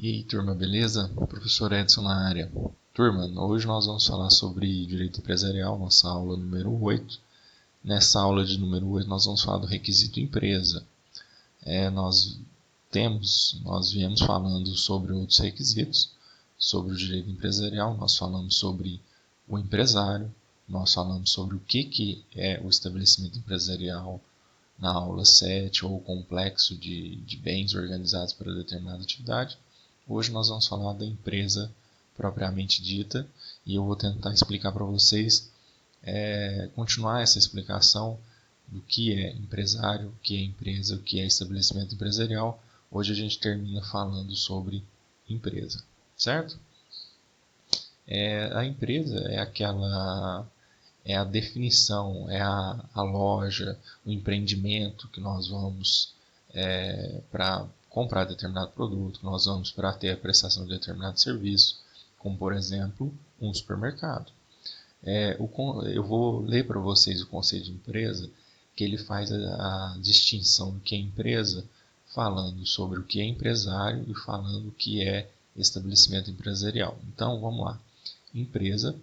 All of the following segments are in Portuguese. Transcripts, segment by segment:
E aí, turma, beleza? Professor Edson na área. Turma, hoje nós vamos falar sobre direito empresarial, nossa aula número 8. Nessa aula de número 8 nós vamos falar do requisito empresa. Nós viemos falando sobre outros requisitos, sobre o direito empresarial, nós falamos sobre o empresário, nós falamos sobre o que é o estabelecimento empresarial na aula 7, ou o complexo de bens organizados para determinada atividade. Hoje nós vamos falar da empresa propriamente dita e eu vou tentar explicar para vocês, continuar essa explicação do que é empresário, o que é empresa, o que é estabelecimento empresarial. Hoje a gente termina falando sobre empresa, certo? A empresa é a definição, é a loja, o empreendimento que nós vamos para comprar determinado produto, que nós vamos para ter a prestação de determinado serviço, como por exemplo um supermercado. Eu vou ler para vocês o conceito de empresa, que ele faz a distinção do que é empresa, falando sobre o que é empresário e falando o que é estabelecimento empresarial. Então vamos lá. Empresa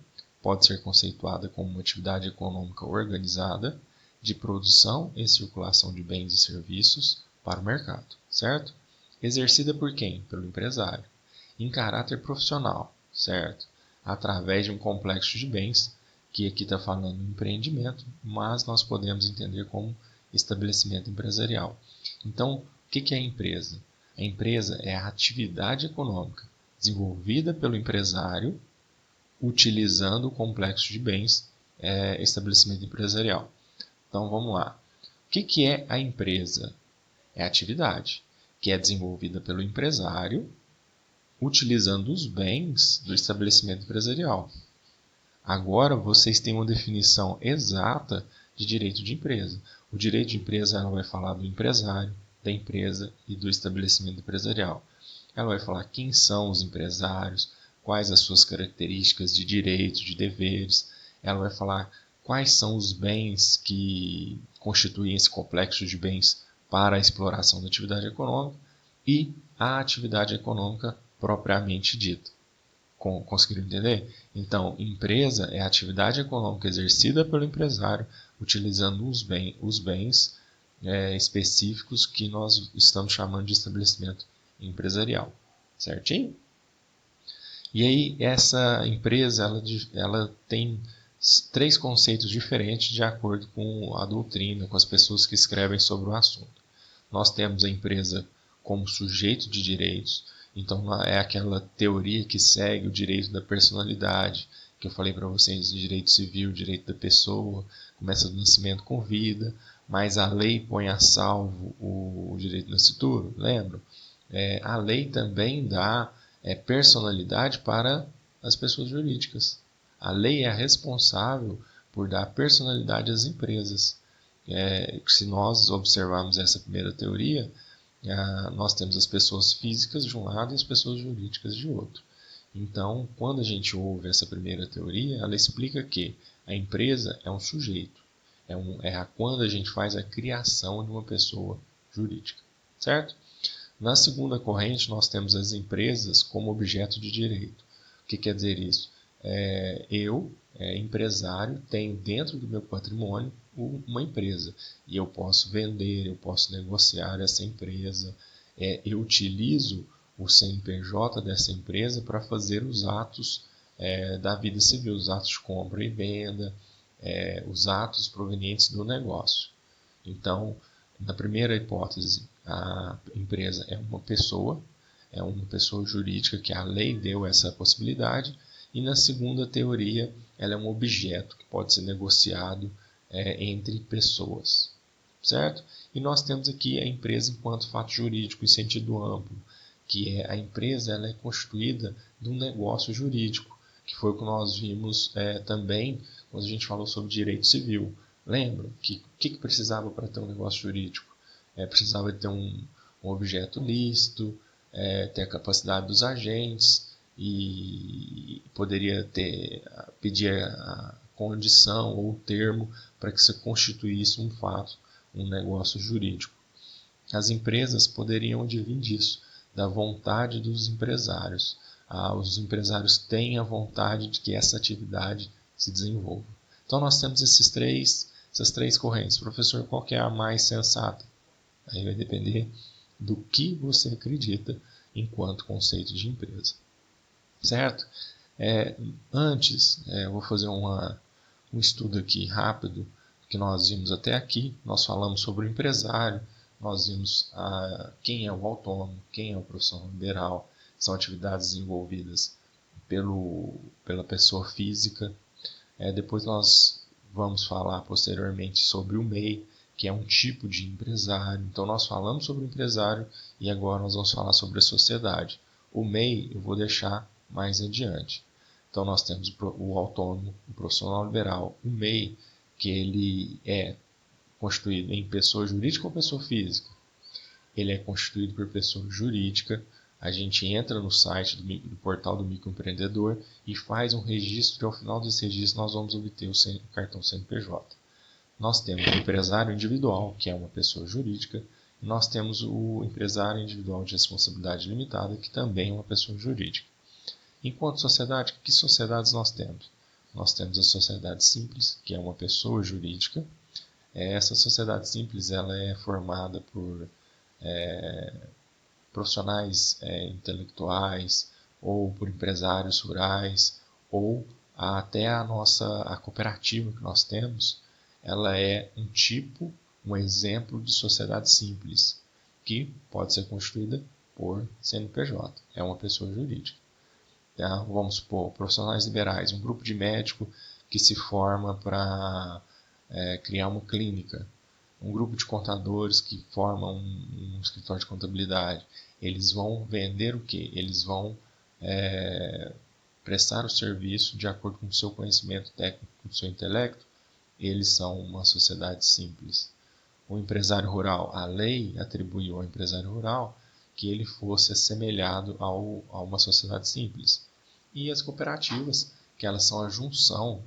pode ser conceituada como uma atividade econômica organizada de produção e circulação de bens e serviços para o mercado, certo? Exercida por quem? Pelo empresário, em caráter profissional, certo? Através de um complexo de bens, que aqui está falando empreendimento, mas nós podemos entender como estabelecimento empresarial. Então, o que é a empresa? A empresa é a atividade econômica desenvolvida pelo empresário utilizando o complexo de bens, estabelecimento empresarial. Então vamos lá. O que é a empresa? É a atividade que é desenvolvida pelo empresário utilizando os bens do estabelecimento empresarial. Agora vocês têm uma definição exata de direito de empresa. O direito de empresa ela vai falar do empresário, da empresa e do estabelecimento empresarial. Ela vai falar quem são os empresários, quais as suas características de direitos, de deveres. Ela vai falar quais são os bens que constituem esse complexo de bens para a exploração da atividade econômica e a atividade econômica propriamente dita. Conseguiram entender? Então, empresa é a atividade econômica exercida pelo empresário utilizando os bens específicos que nós estamos chamando de estabelecimento empresarial. Certinho? E aí, essa empresa ela tem 3 conceitos diferentes de acordo com a doutrina, com as pessoas que escrevem sobre o assunto. Nós temos a empresa como sujeito de direitos, então é aquela teoria que segue o direito da personalidade, que eu falei para vocês, de direito civil, direito da pessoa, começa do nascimento com vida, mas a lei põe a salvo o direito do nascituro, lembra? A lei também dá personalidade para as pessoas jurídicas. A lei é a responsável por dar personalidade às empresas. Se nós observarmos essa primeira teoria, nós temos as pessoas físicas de um lado e as pessoas jurídicas de outro. Então, quando a gente ouve essa primeira teoria, ela explica que a empresa é um sujeito. Quando a gente faz a criação de uma pessoa jurídica. Certo? Na segunda corrente, nós temos as empresas como objeto de direito. O que quer dizer isso? Eu, empresário, tenho dentro do meu patrimônio uma empresa. E eu posso vender, eu posso negociar essa empresa. Eu utilizo o CNPJ dessa empresa para fazer os atos da vida civil, os atos de compra e venda, os atos provenientes do negócio. Então, na primeira hipótese, a empresa é uma pessoa jurídica que a lei deu essa possibilidade, e na segunda teoria, ela é um objeto que pode ser negociado entre pessoas, certo? E nós temos aqui a empresa enquanto fato jurídico em sentido amplo, que a empresa ela é constituída de um negócio jurídico, que foi o que nós vimos também quando a gente falou sobre direito civil. Lembra que precisava para ter um negócio jurídico? Precisava ter um objeto lícito, ter a capacidade dos agentes e poderia pedir a condição ou o termo para que se constituísse um fato, um negócio jurídico. As empresas poderiam advir disso, da vontade dos empresários. Os empresários têm a vontade de que essa atividade se desenvolva. Então nós temos essas três correntes. Professor, qual que é a mais sensata? Aí vai depender do que você acredita enquanto conceito de empresa. Certo? Antes, eu vou fazer um estudo aqui rápido que nós vimos até aqui. Nós falamos sobre o empresário, nós vimos quem é o autônomo, quem é o profissional liberal, são atividades desenvolvidas pela pessoa física. Depois nós vamos falar posteriormente sobre o MEI, que é um tipo de empresário. Então nós falamos sobre o empresário e agora nós vamos falar sobre a sociedade. O MEI eu vou deixar mais adiante. Então nós temos o autônomo, o profissional liberal, o MEI, que ele é constituído em pessoa jurídica ou pessoa física. Ele é constituído por pessoa jurídica. A gente entra no site do portal do microempreendedor e faz um registro, e ao final desse registro nós vamos obter o cartão CNPJ. Nós temos o empresário individual, que é uma pessoa jurídica, e nós temos o empresário individual de responsabilidade limitada, que também é uma pessoa jurídica. Enquanto sociedade, que sociedades nós temos? Nós temos a sociedade simples, que é uma pessoa jurídica. Essa sociedade simples ela é formada por profissionais intelectuais ou por empresários rurais ou até a cooperativa que nós temos, ela é um exemplo de sociedade simples que pode ser constituída por CNPJ, é uma pessoa jurídica. Tá? Vamos supor, profissionais liberais, um grupo de médico que se forma para criar uma clínica, um grupo de contadores que formam um escritório de contabilidade. Eles vão vender o quê? Eles vão prestar o serviço de acordo com o seu conhecimento técnico, com o seu intelecto. Eles são uma sociedade simples. O empresário rural, a lei atribuiu ao empresário rural que ele fosse assemelhado a uma sociedade simples. E as cooperativas, que elas são a junção,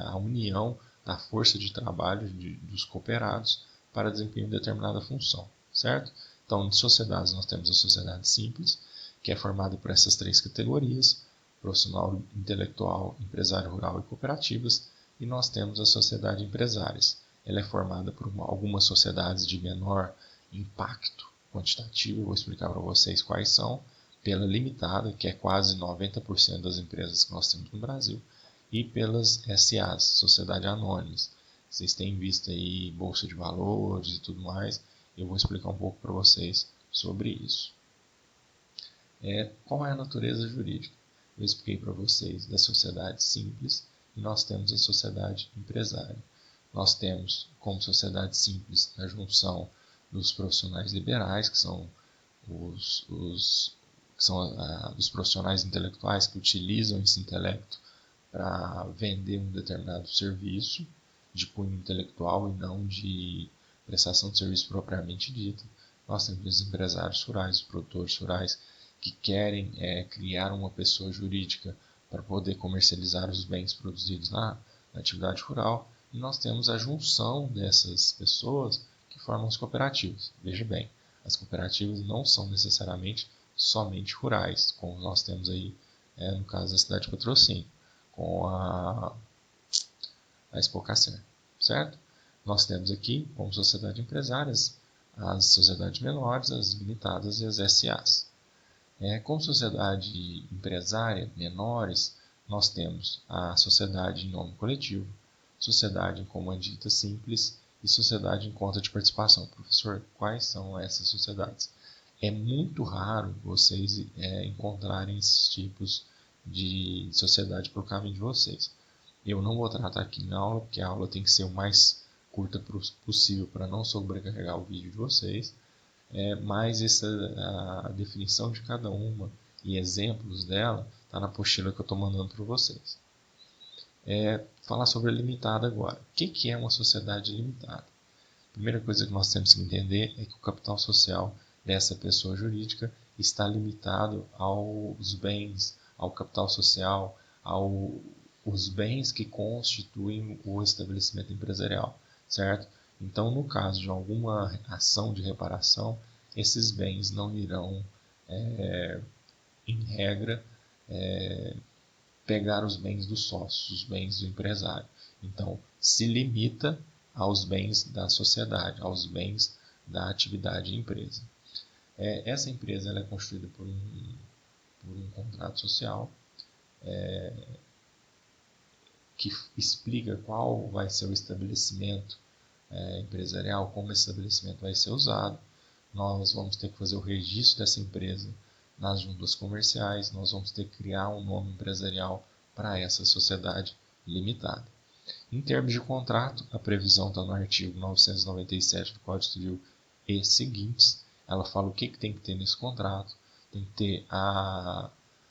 a união da força de trabalho dos cooperados para desempenhar determinada função, certo? Então, de sociedades, nós temos a sociedade simples, que é formada por essas três categorias, profissional intelectual, empresário rural e cooperativas, e nós temos a sociedade empresárias. Ela é formada por algumas sociedades de menor impacto quantitativo, eu vou explicar para vocês quais são, pela limitada, que é quase 90% das empresas que nós temos no Brasil, e pelas SAs, Sociedade Anônimas. Vocês têm visto aí Bolsa de Valores e tudo mais, eu vou explicar um pouco para vocês sobre isso. Qual é a natureza jurídica? Eu expliquei para vocês da sociedade simples e nós temos a sociedade empresária. Nós temos como sociedade simples a junção dos profissionais liberais, que são os profissionais intelectuais que utilizam esse intelecto para vender um determinado serviço de cunho intelectual e não de prestação de serviço propriamente dita. Nós temos os empresários rurais, os produtores rurais, que querem criar uma pessoa jurídica para poder comercializar os bens produzidos na atividade rural. E nós temos a junção dessas pessoas que formam as cooperativas. Veja bem, as cooperativas não são necessariamente somente rurais, como nós temos aí no caso da cidade de Patrocínio, com a Expocacer, certo? Nós temos aqui, como sociedade empresárias, as sociedades menores, as limitadas e as SAs. Como sociedade empresária menores, nós temos a sociedade em nome coletivo, sociedade em comandita simples e sociedade em conta de participação. Professor, quais são essas sociedades? É muito raro vocês encontrarem esses tipos de sociedade para o caminho de vocês. Eu não vou tratar aqui na aula, porque a aula tem que ser o mais curta possível para não sobrecarregar o vídeo de vocês. Mas a definição de cada uma e exemplos dela está na apostila que eu estou mandando para vocês. Falar sobre a limitada agora. O que é uma sociedade limitada? A primeira coisa que nós temos que entender é que o capital social dessa pessoa jurídica está limitado aos bens, ao capital social, aos bens que constituem o estabelecimento empresarial, certo? Então, no caso de alguma ação de reparação, esses bens não irão em regra, pegar os bens dos sócios, os bens do empresário. Então, se limita aos bens da sociedade, aos bens da atividade empresa. Essa empresa ela é constituída por um contrato social que explica qual vai ser o estabelecimento empresarial, como esse estabelecimento vai ser usado. Nós vamos ter que fazer o registro dessa empresa nas juntas comerciais, nós vamos ter que criar um nome empresarial para essa sociedade limitada. Em termos de contrato, a previsão está no artigo 997 do Código Civil e seguintes. Ela fala o que tem que ter nesse contrato. Tem que ter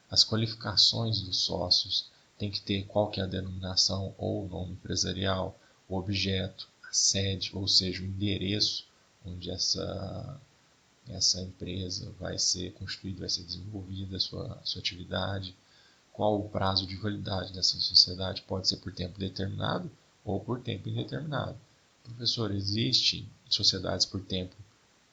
as qualificações dos sócios, tem que ter qual que é a denominação ou o nome empresarial, o objeto, a sede, ou seja, o endereço onde essa empresa vai ser constituída, vai ser desenvolvida, a sua atividade, qual o prazo de validade dessa sociedade, pode ser por tempo determinado ou por tempo indeterminado. Professor, existe sociedades por tempo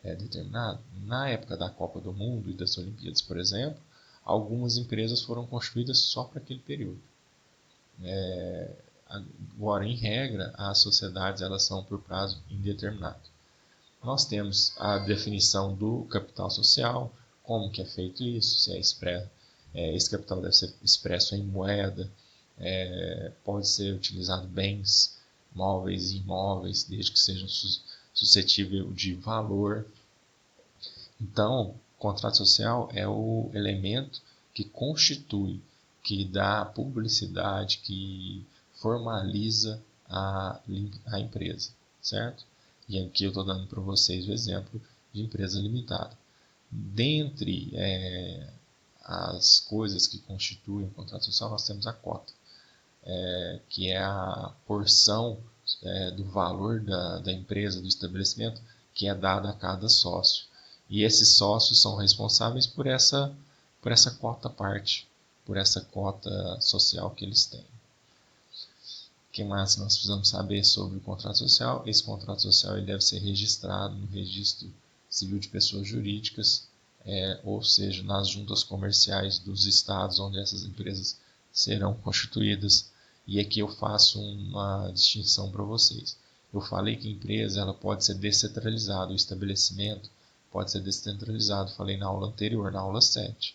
determinado? Na época da Copa do Mundo e das Olimpíadas, por exemplo, algumas empresas foram constituídas só para aquele período. Agora, em regra, as sociedades elas são por prazo indeterminado. Nós temos a definição do capital social, como que é feito isso, se esse capital deve ser expresso em moeda, pode ser utilizado bens móveis e imóveis, desde que sejam suscetíveis de valor. Então, o contrato social é o elemento que constitui, que dá publicidade, que formaliza a empresa, certo? E aqui eu estou dando para vocês o exemplo de empresa limitada. Dentre as coisas que constituem o contrato social, nós temos a cota, que é a porção do valor da empresa, do estabelecimento, que é dada a cada sócio. E esses sócios são responsáveis por essa cota parte, por essa cota social que eles têm. O que mais nós precisamos saber sobre o contrato social? Esse contrato social ele deve ser registrado no Registro Civil de Pessoas Jurídicas, ou seja, nas juntas comerciais dos estados onde essas empresas serão constituídas. E aqui eu faço uma distinção para vocês. Eu falei que a empresa ela pode ser descentralizada, o estabelecimento pode ser descentralizado, falei na aula anterior, na aula 7.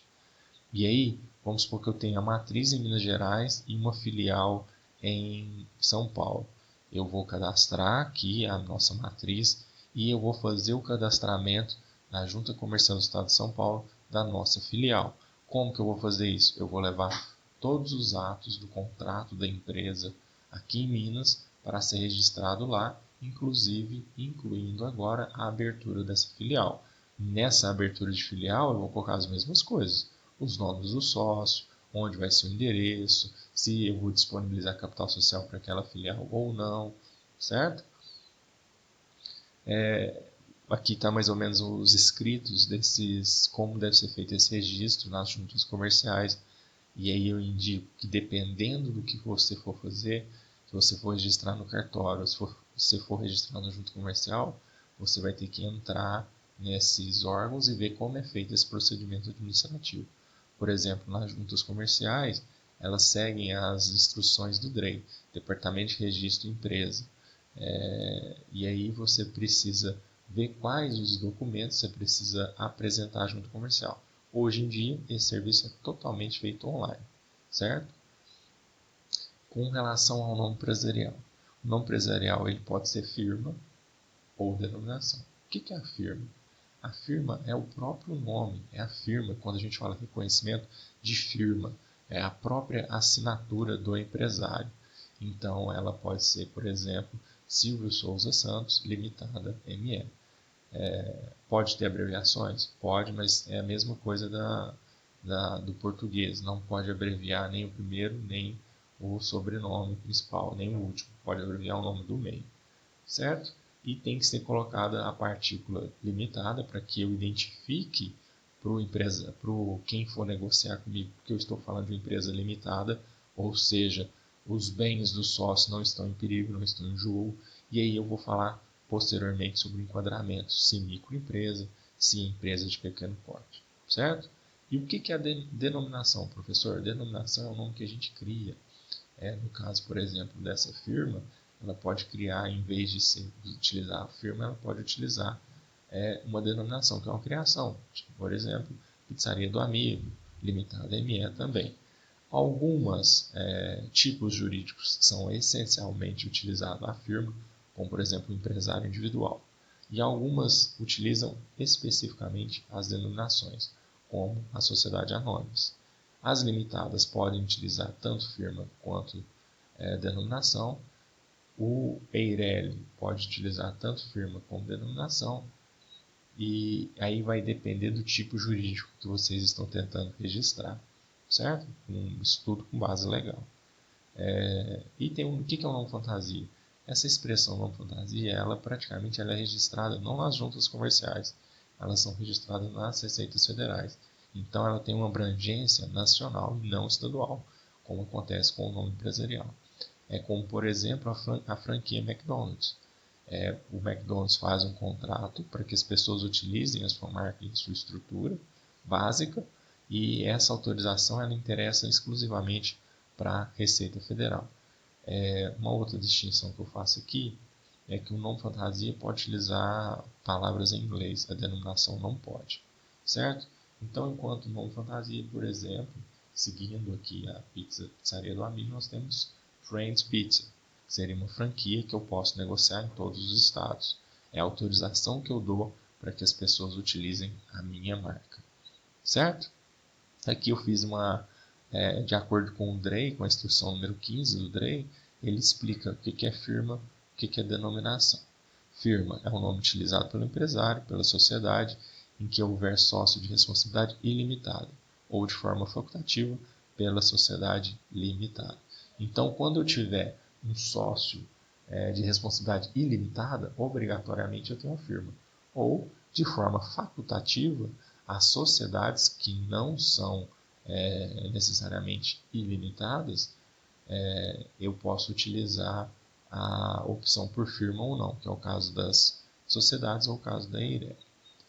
E aí, vamos supor que eu tenho a matriz em Minas Gerais e uma filial em São Paulo. Eu vou cadastrar aqui a nossa matriz e eu vou fazer o cadastramento na Junta Comercial do Estado de São Paulo da nossa filial. Como que eu vou fazer isso? Eu vou levar todos os atos do contrato da empresa aqui em Minas para ser registrado lá, incluindo agora a abertura dessa filial. Nessa abertura de filial eu vou colocar as mesmas coisas, os nomes do sócio, onde vai ser o endereço, se eu vou disponibilizar capital social para aquela filial ou não, certo? Aqui está mais ou menos os escritos desses, como deve ser feito esse registro nas juntas comerciais. E aí eu indico que dependendo do que você for fazer, se você for registrar no cartório, se você for registrar na junta comercial, você vai ter que entrar nesses órgãos e ver como é feito esse procedimento administrativo. Por exemplo, nas juntas comerciais, elas seguem as instruções do DREI, Departamento de Registro Empresa. E aí você precisa ver quais os documentos você precisa apresentar à junta comercial. Hoje em dia, esse serviço é totalmente feito online, certo? Com relação ao nome empresarial. O nome empresarial ele pode ser firma ou denominação. O que é a firma? A firma é o próprio nome, é a firma, quando a gente fala reconhecimento de firma, é a própria assinatura do empresário. Então, ela pode ser, por exemplo, Silvio Souza Santos, Limitada, ME. Pode ter abreviações? Pode, mas é a mesma coisa do português. Não pode abreviar nem o primeiro, nem o sobrenome principal, nem o último. Pode abreviar o nome do meio, certo? E tem que ser colocada a partícula limitada para que eu identifique para quem for negociar comigo, porque eu estou falando de uma empresa limitada, ou seja, os bens do sócio não estão em perigo, não estão em jogo, e aí eu vou falar posteriormente sobre o enquadramento, se microempresa, se empresa de pequeno porte, certo? E o que é a denominação, professor? Denominação é o nome que a gente cria. No caso, por exemplo, dessa firma, ela pode criar, em vez de utilizar a firma, ela pode utilizar uma denominação, que é uma criação. Tipo, por exemplo, Pizzaria do Amigo, Limitada ME também. Alguns tipos jurídicos são essencialmente utilizados a firma, como por exemplo o empresário individual. E algumas utilizam especificamente as denominações, como a sociedade anônimas. As limitadas podem utilizar tanto firma quanto denominação. O EIRELI pode utilizar tanto firma como denominação. E aí vai depender do tipo jurídico que vocês estão tentando registrar, certo? Um estudo com base legal. E tem o que é o não fantasia? Essa expressão não fantasia, ela praticamente é registrada não nas juntas comerciais, elas são registradas nas receitas federais. Então ela tem uma abrangência nacional e não estadual, como acontece com o nome empresarial. É como, por exemplo, a franquia McDonald's. O McDonald's faz um contrato para que as pessoas utilizem a sua marca e a sua estrutura básica, e essa autorização ela interessa exclusivamente para a Receita Federal. Uma outra distinção que eu faço aqui é que o não fantasia pode utilizar palavras em inglês, a denominação não pode, certo? Então, enquanto não fantasia, por exemplo, seguindo aqui a Pizzaria do Amigo, nós temos Friends Pizza, que seria uma franquia que eu posso negociar em todos os estados. É a autorização que eu dou para que as pessoas utilizem a minha marca, certo? Aqui eu fiz de acordo com o DREI, com a instrução número 15 do DREI, ele explica o que é firma, o que é denominação. Firma é um nome utilizado pelo empresário, pela sociedade, em que houver sócio de responsabilidade ilimitada, ou de forma facultativa, pela sociedade limitada. Então, quando eu tiver um sócio de responsabilidade ilimitada, obrigatoriamente eu tenho uma firma. Ou, de forma facultativa, as sociedades que não são necessariamente ilimitadas, eu posso utilizar a opção por firma ou não, que é o caso das sociedades ou o caso da EIRE.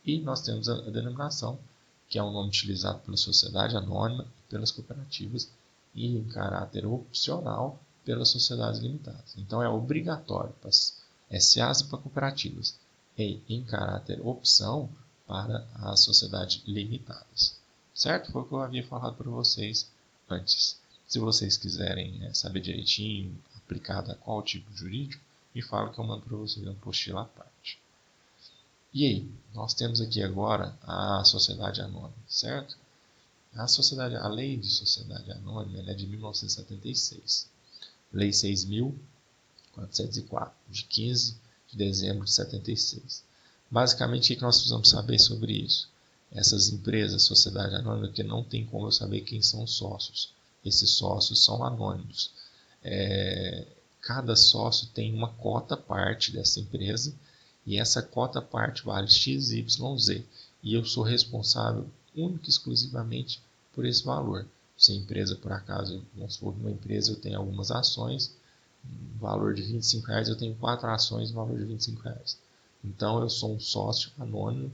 E nós temos a denominação, que é um nome utilizado pela sociedade anônima e pelas cooperativas, e em caráter opcional pelas sociedades limitadas. Então é obrigatório para SAs e para cooperativas, e em caráter opção para as sociedades limitadas. Certo? Foi o que eu havia falado para vocês antes. Se vocês quiserem saber direitinho, aplicado a qual tipo jurídico, me fala que eu mando para vocês uma apostila à parte. E aí, nós temos aqui agora a sociedade anônima, certo? A lei de sociedade anônima é de 1976. Lei 6.404, de 15 de dezembro de 76. Basicamente, o que nós precisamos saber sobre isso? Essas empresas, sociedade anônima, que não tem como eu saber quem são os sócios. Esses sócios são anônimos. Cada sócio tem uma cota parte dessa empresa, e essa cota parte vale X, Y, Z. E eu sou responsável única e exclusivamente por esse valor. Se a empresa, por acaso, vamos supor que uma empresa eu tenho algumas ações, no valor de R$25, eu tenho 4 ações no valor de R$25. Então eu sou um sócio anônimo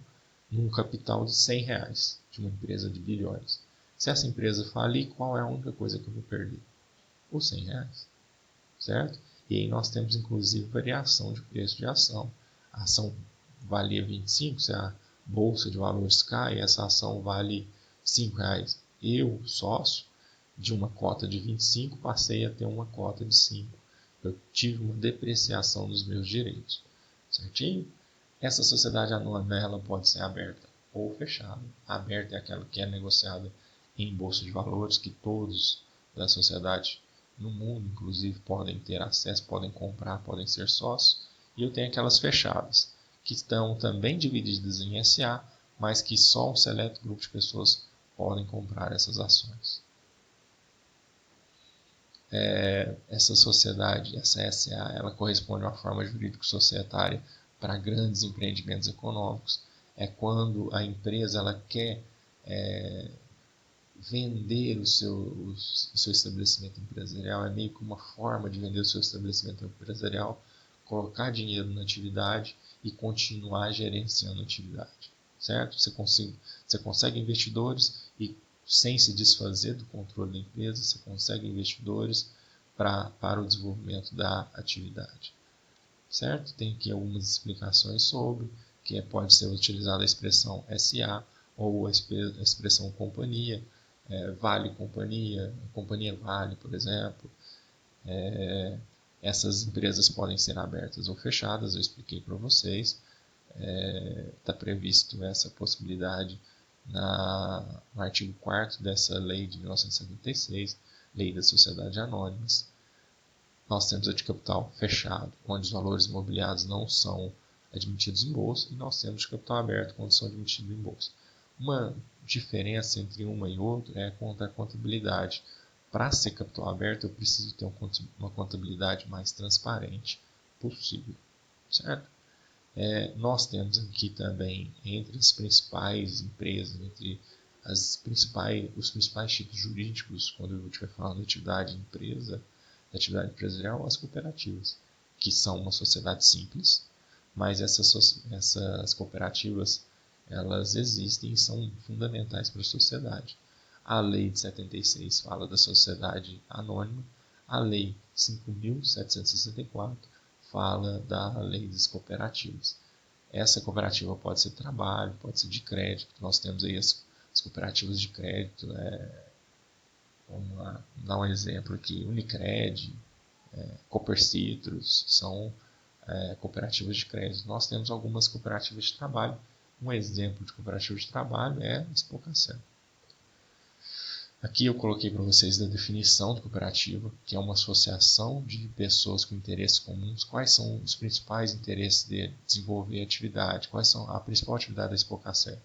num capital de R$100 de uma empresa de bilhões. Se essa empresa falir, qual é a única coisa que eu vou perder? Os R$100, certo? E aí nós temos inclusive variação de preço de ação. A ação valia 25, se a bolsa de valores cai, essa ação vale R$5. Eu, sócio, de uma cota de 25, passei a ter uma cota de 5. Eu tive uma depreciação dos meus direitos, certinho? Essa sociedade anônima ela pode ser aberta ou fechada. A aberta é aquela que é negociada em bolsa de valores, que todos da sociedade no mundo, inclusive, podem ter acesso, podem comprar, podem ser sócios. E eu tenho aquelas fechadas, que estão também divididas em SA, mas que só um seleto grupo de pessoas podem comprar essas ações. Essa sociedade, essa SA, ela corresponde a uma forma jurídico-societária para grandes empreendimentos econômicos. É quando a empresa ela quer vender o seu estabelecimento empresarial, é meio que uma forma de vender o seu estabelecimento empresarial, colocar dinheiro na atividade e continuar gerenciando a atividade, certo? Você consegue investidores e, sem se desfazer do controle da empresa, você consegue investidores para o desenvolvimento da atividade, certo? Tem aqui algumas explicações sobre que pode ser utilizada a expressão SA ou a expressão companhia, vale companhia, companhia vale, por exemplo. Essas empresas podem ser abertas ou fechadas, eu expliquei para vocês. Está previsto essa possibilidade no artigo 4º dessa lei de 1976, Lei das Sociedades Anônimas. Nós temos a de capital fechado, onde os valores imobiliários não são admitidos em bolsa, e nós temos de capital aberto, quando são admitidos em bolsa. Uma diferença entre uma e outra é a contabilidade. Para ser capital aberto, eu preciso ter uma contabilidade mais transparente possível, certo? Nós temos aqui também, entre as principais empresas, entre os principais tipos jurídicos, quando eu estiver falando de atividade de empresa, de atividade empresarial, as cooperativas, que são uma sociedade simples, mas essas cooperativas, elas existem e são fundamentais para a sociedade. A lei de 76 fala da sociedade anônima, a lei 5.764 fala da lei das cooperativas. Essa cooperativa pode ser trabalho, pode ser de crédito. Nós temos aí as cooperativas de crédito. Vamos lá, dar um exemplo aqui. Unicred, Copercitrus, são cooperativas de crédito. Nós temos algumas cooperativas de trabalho. Um exemplo de cooperativa de trabalho é a Expocacel. Aqui eu coloquei para vocês a definição de cooperativa, que é uma associação de pessoas com interesses comuns. Quais são os principais interesses de desenvolver a atividade? Quais são a principal atividade da Expocacel?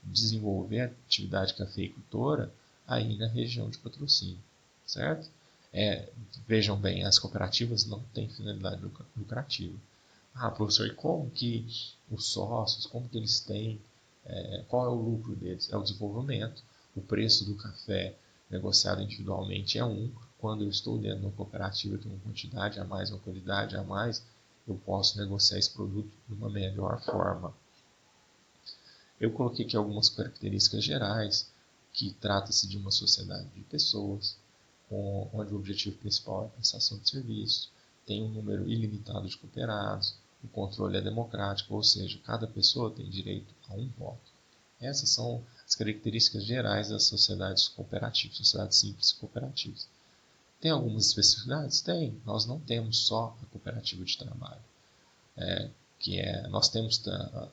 Desenvolver a atividade cafeicultora aí na região de patrocínio, certo? Vejam bem, as cooperativas não têm finalidade lucrativa. Professor, e como que os sócios, como que eles têm, qual é o lucro deles? É o desenvolvimento. O preço do café negociado individualmente é quando eu estou dentro de uma cooperativa que tem uma quantidade a mais, uma qualidade a mais, eu posso negociar esse produto de uma melhor forma. Eu coloquei aqui algumas características gerais, que trata-se de uma sociedade de pessoas, onde o objetivo principal é a prestação de serviço, tem um número ilimitado de cooperados, o controle é democrático, ou seja, cada pessoa tem direito a um voto. Essas são as características gerais das sociedades cooperativas, sociedades simples cooperativas. Tem algumas especificidades? Tem. Nós não temos só a cooperativa de trabalho. Nós temos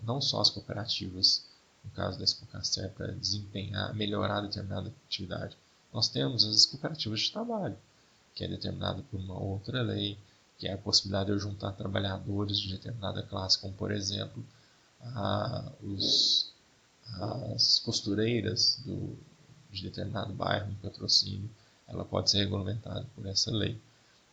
não só as cooperativas, no caso da Expocacel, para melhorar determinada atividade. Nós temos as cooperativas de trabalho, que é determinada por uma outra lei, que é a possibilidade de eu juntar trabalhadores de determinada classe, como, por exemplo, as costureiras de determinado bairro em patrocínio, ela pode ser regulamentada por essa lei.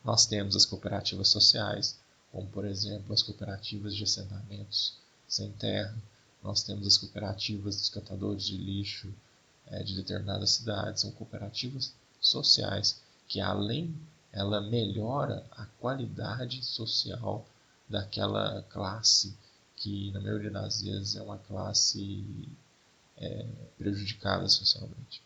Nós temos as cooperativas sociais, como por exemplo as cooperativas de assentamentos sem terra. Nós temos as cooperativas dos catadores de lixo de determinadas cidades. São cooperativas sociais que ela melhora a qualidade social daquela classe que na maioria das vezes é uma classe prejudicada socialmente.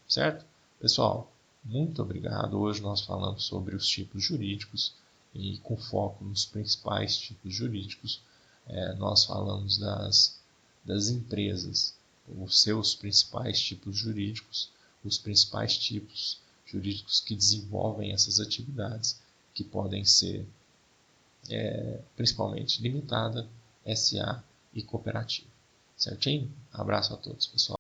Certo? Pessoal, muito obrigado. Hoje nós falamos sobre os tipos jurídicos e com foco nos principais tipos jurídicos. Nós falamos das empresas, os seus principais tipos jurídicos, os principais tipos jurídicos que desenvolvem essas atividades, que podem ser principalmente limitada, SA e cooperativa. Certinho? Abraço a todos, pessoal.